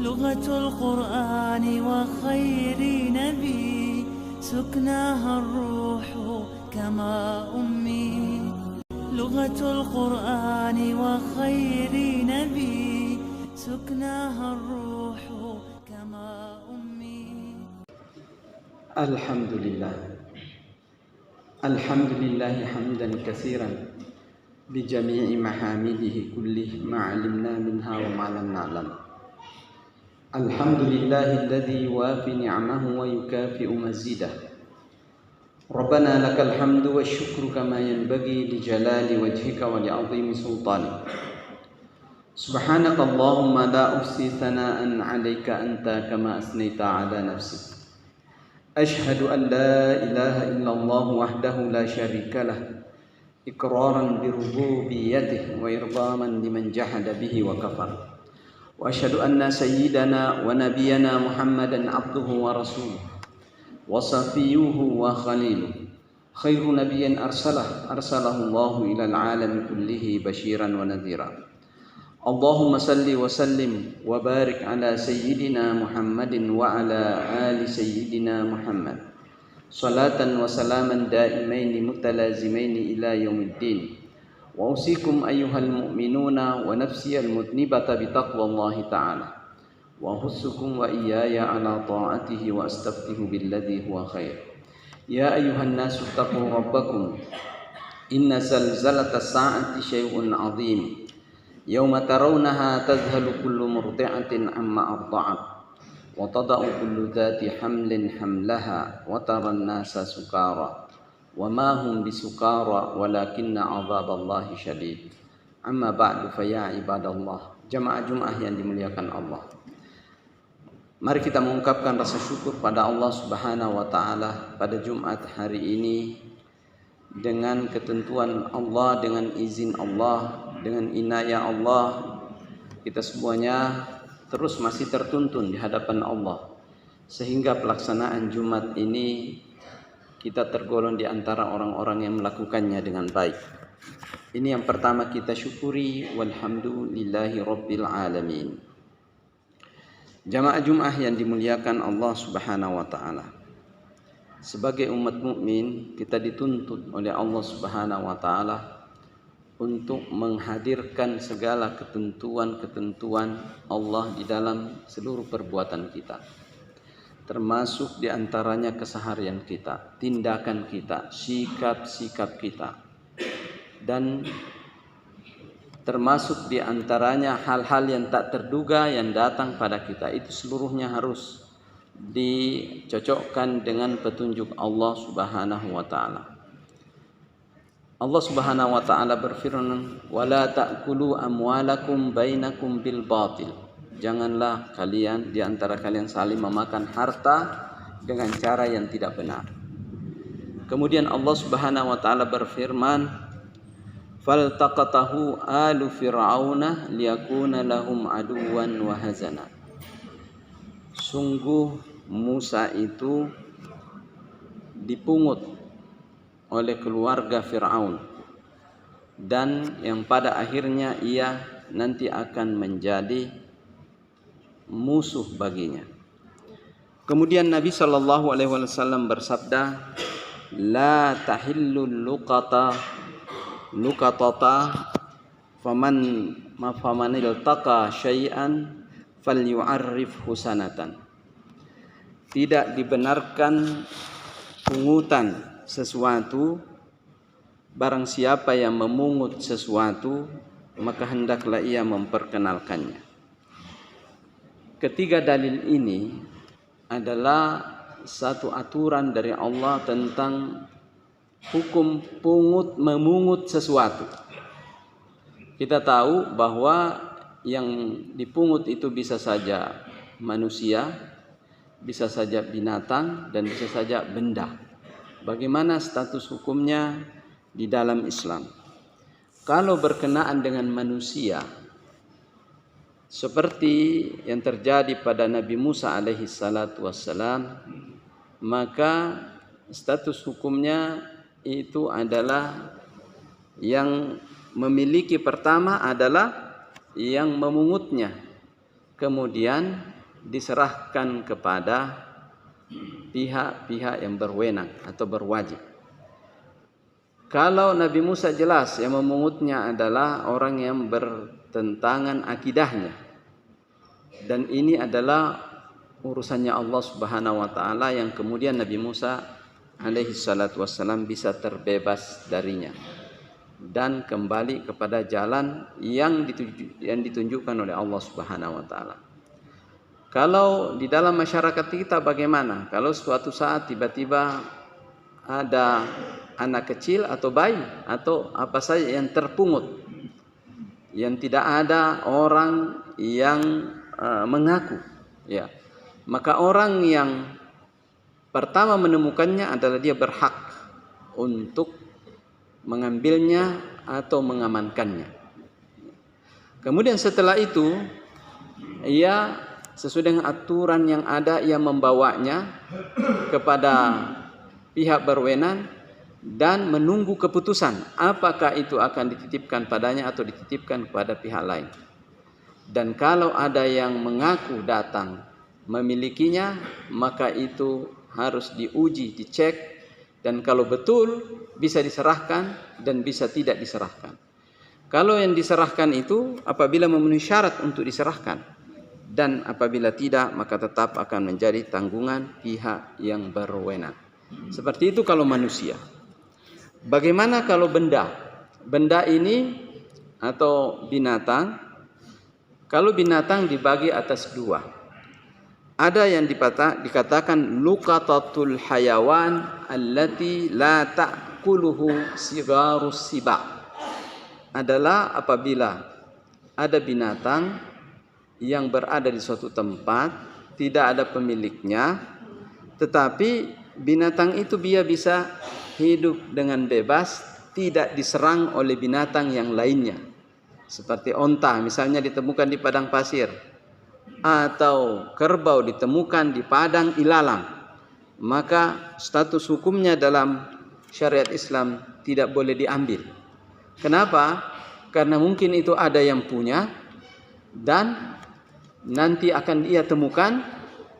لغة القرآن وخير نبي سكناها الروح كما أمي لغة القرآن وخير نبي سكناها الروح كما أمي. الحمد لله حمدا كثيرا بجميع محامده كله ما علمنا منها وما لم نعلم. الحمد لله الذي يوافي نعمه ويكافئ مزيده. ربنا لك الحمد والشكر كما ينبغي لجلال وجهك ولعظيم سلطانك. سبحانك اللهم لا أحصي ثناء عليك أنت كما أثنيت على نفسك. أشهد أن لا إله إلا الله وحده لا شريك له إقرارا بربوبيته وإرغاما لمن جحد به وكفر. وأشهد أن سيدنا ونبينا محمدا عبده ورسوله وصفيه وخليله خير نبي أرسله الله إلى العالم كله بشيرا ونذيرا. اللهم صل وسلم وبارك على سيدنا محمد وعلى آل سيدنا محمد صلاة وسلاما دائمين متلازمين إلى يوم الدين. وأوصيكم أيها المؤمنون ونفسي المذنبة بتقوى الله تعالى، وأحثكم وإياي على طاعته وأستفتح بالذي هو خير. يا أيها الناس اتقوا ربكم إن زلزلة الساعة شيء عظيم يوم ترونها تذهل كل مرضعة عما أرضعت وتضع كل ذات حمل حملها وترى الناس سكارى وما هم بسكارى ولكن عذاب الله شديد. Amma ba'du faya ibadallah. Jamaah yang dimuliakan Allah, mari kita mengungkapkan rasa syukur pada Allah Subhanahu wa taala pada Jumat hari ini. Dengan ketentuan Allah, dengan izin Allah, dengan inayah Allah, kita semuanya terus masih tertuntun di hadapan Allah, sehingga pelaksanaan Jumat ini kita tergolong di antara orang-orang yang melakukannya dengan baik. Ini yang pertama kita syukuri, walhamdulillahi rabbil alamin. Jamaah yang dimuliakan Allah Subhanahu wa taala, sebagai umat mukmin kita dituntut oleh Allah Subhanahu wa taala untuk menghadirkan segala ketentuan-ketentuan Allah di dalam seluruh perbuatan kita, termasuk di antaranya keseharian kita, tindakan kita, sikap-sikap kita, dan termasuk di antaranya hal-hal yang tak terduga yang datang pada kita. Itu seluruhnya harus dicocokkan dengan petunjuk Allah Subhanahu wa taala. Allah Subhanahu wa taala berfirman, "Wala ta'kulu amwalakum bainakum bil batil." Janganlah kalian di antara kalian saling memakan harta dengan cara yang tidak benar. Kemudian Allah Subhanahu wa taala berfirman, faltaqatahu alu fir'auna liyakuna lahum aduwan wa hazana. Sungguh Musa itu dipungut oleh keluarga Fir'aun, dan yang pada akhirnya ia nanti akan menjadi musuh baginya. Kemudian Nabi sallallahu alaihi wasallam bersabda, la tahillul luqatata faman iltaqa syai'an falyu'arrif husanatan. Tidak dibenarkan pungutan sesuatu. Barang siapa yang memungut sesuatu, maka hendaklah ia memperkenalkannya. Ketiga dalil ini adalah satu aturan dari Allah tentang hukum memungut sesuatu. Kita tahu bahwa yang dipungut itu bisa saja manusia, bisa saja binatang, dan bisa saja benda. Bagaimana status hukumnya di dalam Islam? Kalau berkenaan dengan manusia, seperti yang terjadi pada Nabi Musa alaihi salatu wassalam, maka status hukumnya itu adalah yang memiliki pertama adalah yang memungutnya, kemudian diserahkan kepada pihak-pihak yang berwenang atau berwajib. Kalau Nabi Musa jelas yang memungutnya adalah orang yang bertentangan akidahnya, dan ini adalah urusannya Allah Subhanahu wa taala, yang kemudian Nabi Musa alaihi salatu wassalam bisa terbebas darinya dan kembali kepada jalan yang ditunjukkan oleh Allah Subhanahu wa taala. Kalau di dalam masyarakat kita bagaimana? Kalau suatu saat tiba-tiba ada anak kecil atau bayi atau apa saja yang terpungut, yang tidak ada orang yang mengaku, ya, maka orang yang pertama menemukannya adalah dia berhak untuk mengambilnya atau mengamankannya. Kemudian setelah itu, ia sesuai dengan aturan yang ada, ia membawanya kepada pihak berwenang dan menunggu keputusan apakah itu akan dititipkan padanya atau dititipkan kepada pihak lain. Dan kalau ada yang mengaku datang memilikinya, maka itu harus diuji, dicek, dan kalau betul bisa diserahkan dan bisa tidak diserahkan. Kalau yang diserahkan itu apabila memenuhi syarat untuk diserahkan, dan apabila tidak maka tetap akan menjadi tanggungan pihak yang berwenang. Seperti itu kalau manusia. Bagaimana kalau benda? Benda ini atau binatang, kalau binatang dibagi atas dua. Ada yang dikatakan luqatatul hayawan allati la ta'kuluhu sigarus siba. Adalah apabila ada binatang yang berada di suatu tempat, tidak ada pemiliknya, tetapi binatang itu dia bisa hidup dengan bebas, tidak diserang oleh binatang yang lainnya. Seperti onta misalnya ditemukan di padang pasir, atau kerbau ditemukan di padang ilalang, maka status hukumnya dalam syariat Islam tidak boleh diambil. Kenapa? Karena mungkin itu ada yang punya dan nanti akan ia temukan,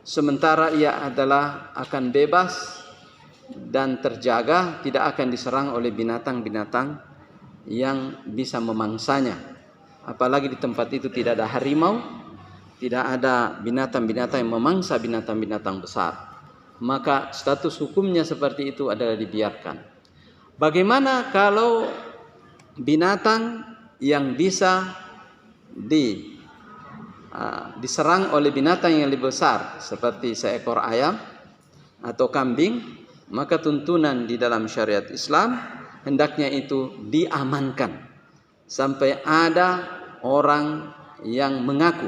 sementara ia adalah akan bebas dan terjaga, tidak akan diserang oleh binatang-binatang yang bisa memangsanya. Apalagi di tempat itu tidak ada harimau, tidak ada binatang-binatang yang memangsa binatang-binatang besar, maka status hukumnya seperti itu adalah dibiarkan. Bagaimana kalau binatang yang bisa diserang oleh binatang yang lebih besar seperti seekor ayam atau kambing? Maka tuntunan di dalam syariat Islam hendaknya itu diamankan sampai ada orang yang mengaku.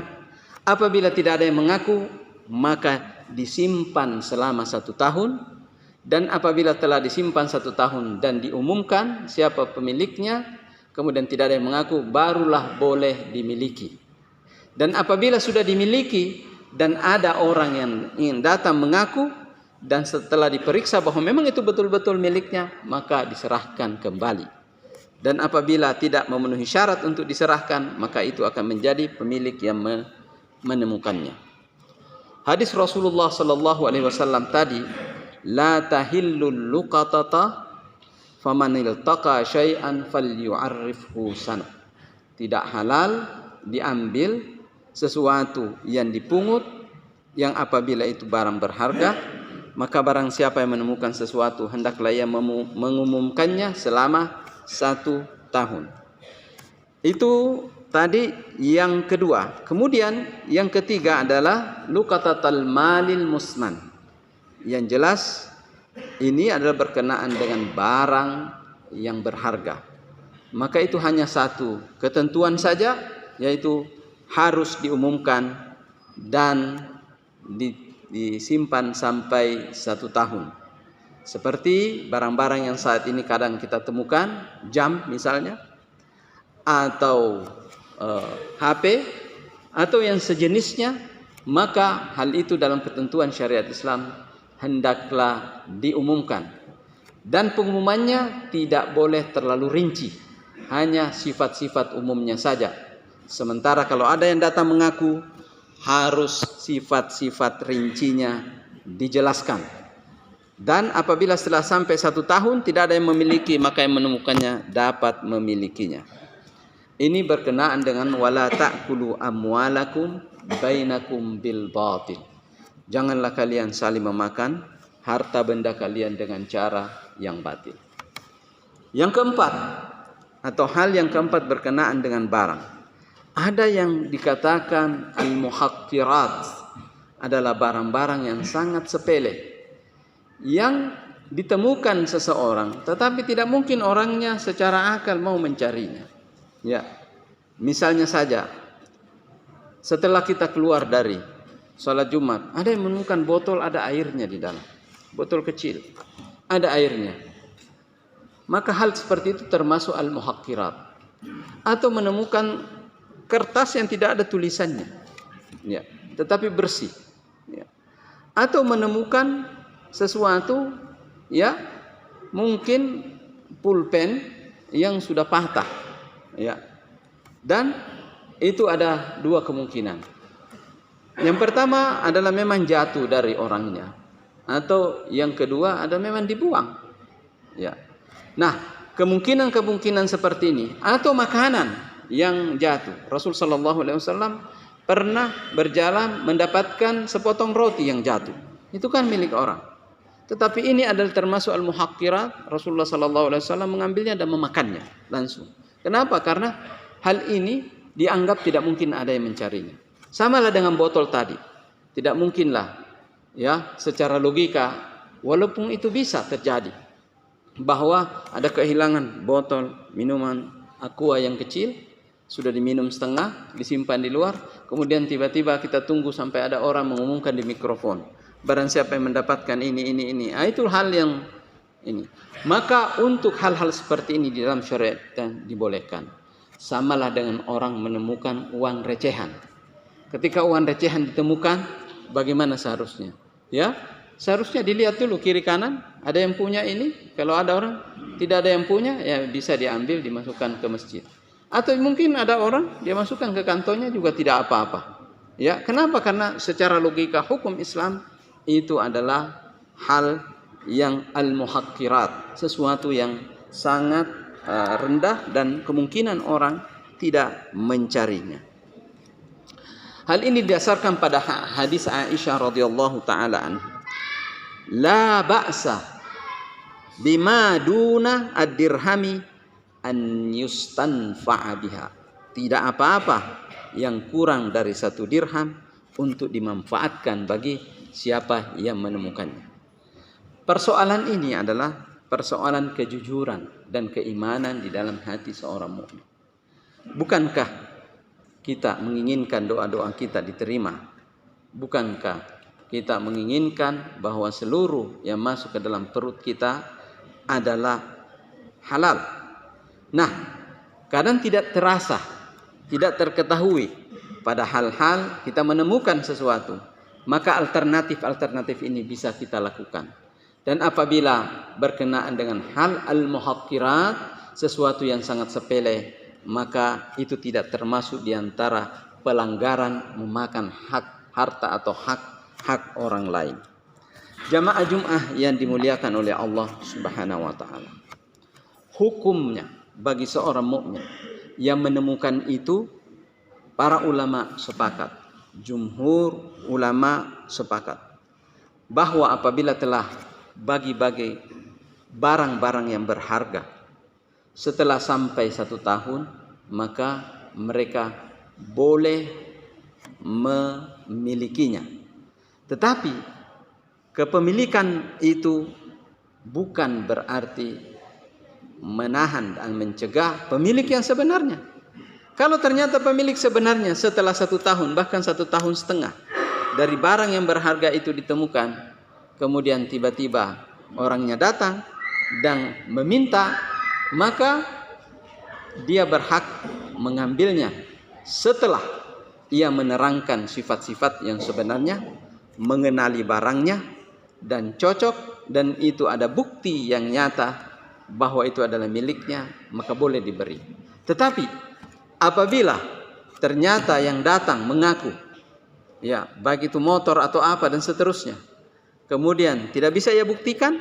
Apabila tidak ada yang mengaku, maka disimpan selama 1 tahun, dan apabila telah disimpan 1 tahun dan diumumkan siapa pemiliknya, kemudian tidak ada yang mengaku, barulah boleh dimiliki. Dan apabila sudah dimiliki dan ada orang yang ingin datang mengaku, dan setelah diperiksa bahwa memang itu betul-betul miliknya, maka diserahkan kembali. Dan apabila tidak memenuhi syarat untuk diserahkan, maka itu akan menjadi pemilik yang menemukannya. Hadis Rasulullah sallallahu alaihi wasallam tadi, la tahillul luqatata faman iltaqa syai'an falyu'arrifhu sana. Tidak halal diambil sesuatu yang dipungut, yang apabila itu barang berharga, maka barang siapa yang menemukan sesuatu hendaklah ia mengumumkannya selama 1 tahun. Itu tadi yang kedua. Kemudian yang ketiga adalah luqatatul malil musman. Yang jelas ini adalah berkenaan dengan barang yang berharga. Maka itu hanya satu ketentuan saja, yaitu harus diumumkan dan disimpan sampai 1 tahun. Seperti barang-barang yang saat ini kadang kita temukan, jam misalnya, atau HP, atau yang sejenisnya, maka hal itu dalam ketentuan syariat Islam hendaklah diumumkan. Dan pengumumannya tidak boleh terlalu rinci, hanya sifat-sifat umumnya saja. Sementara kalau ada yang datang mengaku, harus sifat-sifat rincinya dijelaskan. Dan apabila setelah sampai 1 tahun tidak ada yang memiliki, maka yang menemukannya dapat memilikinya. Ini berkenaan dengan wala ta'kulu amwalakum bainakum bil batil. Janganlah kalian saling memakan harta benda kalian dengan cara yang batil. Yang keempat, atau hal yang keempat berkenaan dengan barang. Ada yang dikatakan al-muhaqqirat, adalah barang-barang yang sangat sepele, yang ditemukan seseorang, tetapi tidak mungkin orangnya secara akal mau mencarinya. Ya, misalnya saja, setelah kita keluar dari sholat Jumat, ada yang menemukan botol ada airnya di dalam, botol kecil, ada airnya. Maka hal seperti itu termasuk al-muhaqqirat. Atau menemukan kertas yang tidak ada tulisannya, ya, tetapi bersih. Ya. Atau menemukan sesuatu, ya, mungkin pulpen yang sudah patah, ya. Dan itu ada 2 kemungkinan. Yang pertama adalah memang jatuh dari orangnya, atau yang kedua ada memang dibuang, ya. Nah, kemungkinan seperti ini, atau makanan yang jatuh. Rasul sallallahu alaihi wasallam pernah berjalan mendapatkan sepotong roti yang jatuh. Itu kan milik orang. Tetapi ini adalah termasuk al-muhaqqirat. Rasulullah sallallahu alaihi wasallam mengambilnya dan memakannya langsung. Kenapa? Karena hal ini dianggap tidak mungkin ada yang mencarinya. Samalah dengan botol tadi. Tidak mungkinlah, ya, secara logika, walaupun itu bisa terjadi, bahwa ada kehilangan botol minuman aqua yang kecil, sudah diminum setengah, disimpan di luar, kemudian tiba-tiba kita tunggu sampai ada orang mengumumkan di mikrofon, barang siapa yang mendapatkan ini. Itu hal yang ini. Maka untuk hal-hal seperti ini di dalam syariat dibolehkan. Samalah dengan orang menemukan uang recehan. Ketika uang recehan ditemukan, bagaimana seharusnya? Ya, seharusnya dilihat dulu kiri kanan, ada yang punya ini. Kalau ada orang tidak ada yang punya, ya bisa diambil, dimasukkan ke masjid. Atau mungkin ada orang dia masukkan ke kantongnya juga tidak apa-apa. Ya, kenapa? Karena secara logika hukum Islam itu adalah hal yang al-muhaqqirat, sesuatu yang sangat rendah dan kemungkinan orang tidak mencarinya. Hal ini didasarkan pada hadis Aisyah radhiyallahu taala anha. La ba'sa bima duna ad-dirhami an yustanfa'a biha. Tidak apa-apa yang kurang dari 1 dirham untuk dimanfaatkan bagi siapa yang menemukannya. Persoalan ini adalah persoalan kejujuran dan keimanan di dalam hati seorang mukmin. Bukankah kita menginginkan doa-doa kita diterima? Bukankah kita menginginkan bahwa seluruh yang masuk ke dalam perut kita adalah halal? Nah, kadang tidak terasa, tidak terketahui pada hal-hal kita menemukan sesuatu, maka alternatif ini bisa kita lakukan. Dan apabila berkenaan dengan hal al-muhaqqirat, sesuatu yang sangat sepele, maka itu tidak termasuk di antara pelanggaran memakan hak harta atau hak orang lain. Jamaah Jumat yang dimuliakan oleh Allah Subhanahu wa taala. Hukumnya bagi seorang mukmin yang menemukan itu, para ulama sepakat, jumhur ulama sepakat, bahwa apabila telah bagi-bagi barang-barang yang berharga setelah sampai 1 tahun, maka mereka boleh memilikinya. Tetapi kepemilikan itu bukan berarti menahan dan mencegah pemilik yang sebenarnya. Kalau ternyata pemilik sebenarnya setelah 1 tahun, bahkan 1,5 tahun dari barang yang berharga itu ditemukan, kemudian tiba-tiba orangnya datang dan meminta, maka dia berhak mengambilnya setelah ia menerangkan sifat-sifat yang sebenarnya, mengenali barangnya dan cocok, dan itu ada bukti yang nyata bahwa itu adalah miliknya, maka boleh diberi. Tetapi apabila ternyata yang datang mengaku Ya, baik itu motor atau apa dan seterusnya. Kemudian tidak bisa ia buktikan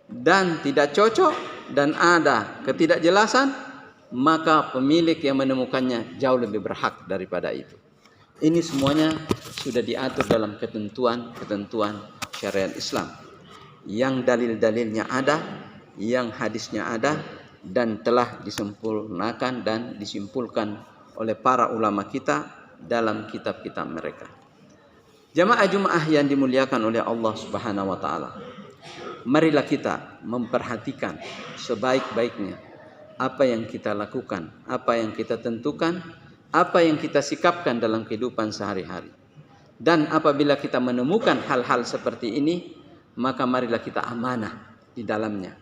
dan tidak cocok dan ada ketidakjelasan, maka pemilik yang menemukannya jauh lebih berhak daripada itu. Ini semuanya sudah diatur dalam ketentuan syariat Islam, yang dalil-dalilnya ada, yang hadisnya ada, dan telah disempurnakan dan disimpulkan oleh para ulama kita dalam kitab-kitab mereka. Jamaah Jumat yang dimuliakan oleh Allah Subhanahu wa taala, marilah kita memperhatikan sebaik-baiknya apa yang kita lakukan, apa yang kita tentukan, apa yang kita sikapkan dalam kehidupan sehari-hari. Dan apabila kita menemukan hal-hal seperti ini, maka marilah kita amanah di dalamnya.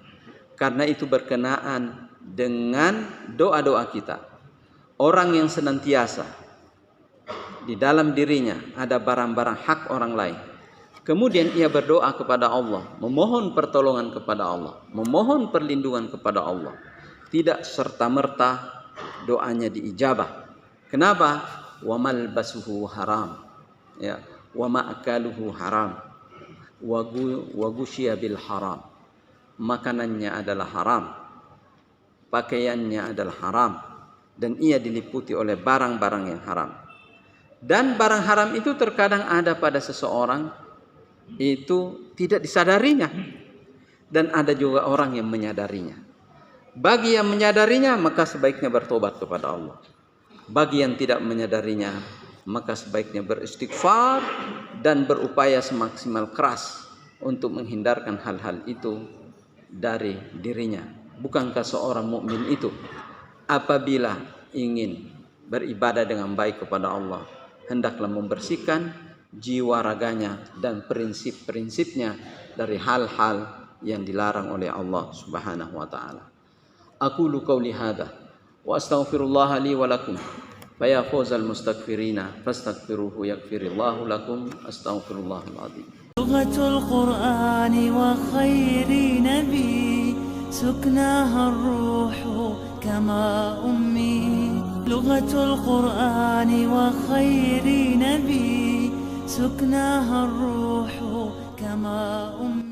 Karena itu berkenaan dengan doa-doa kita. Orang yang senantiasa di dalam dirinya ada barang-barang hak orang lain, kemudian ia berdoa kepada Allah, memohon pertolongan kepada Allah, memohon perlindungan kepada Allah, tidak serta-merta doanya diijabah. Kenapa? Wa malbasuhu haram, ya, wa ma'akaluhu haram, wa gusyiya bil haram. Makanannya adalah haram, pakaiannya adalah haram, dan ia diliputi oleh barang-barang yang haram. Dan barang haram itu terkadang ada pada seseorang itu tidak disadarinya, dan ada juga orang yang menyadarinya. Bagi yang menyadarinya, maka sebaiknya bertobat kepada Allah. Bagi yang tidak menyadarinya, maka sebaiknya beristighfar dan berupaya semaksimal keras untuk menghindarkan hal-hal itu dari dirinya. Bukankah seorang mukmin itu apabila ingin beribadah dengan baik kepada Allah, hendaklah membersihkan jiwa raganya dan prinsip-prinsipnya dari hal-hal yang dilarang oleh Allah Subhanahu wa taala. Aqulu qauli hadza wa astaghfirullah li wa lakum fa ya fawzal mustaghfirina fastaghfiruhu yaghfirillahu lakum astaghfirullahal azim. Lughatul Qur'ani wa khairi nabi سكناها الروح كما أمي لغة القرآن وخير نبي سكناها الروح كما أمي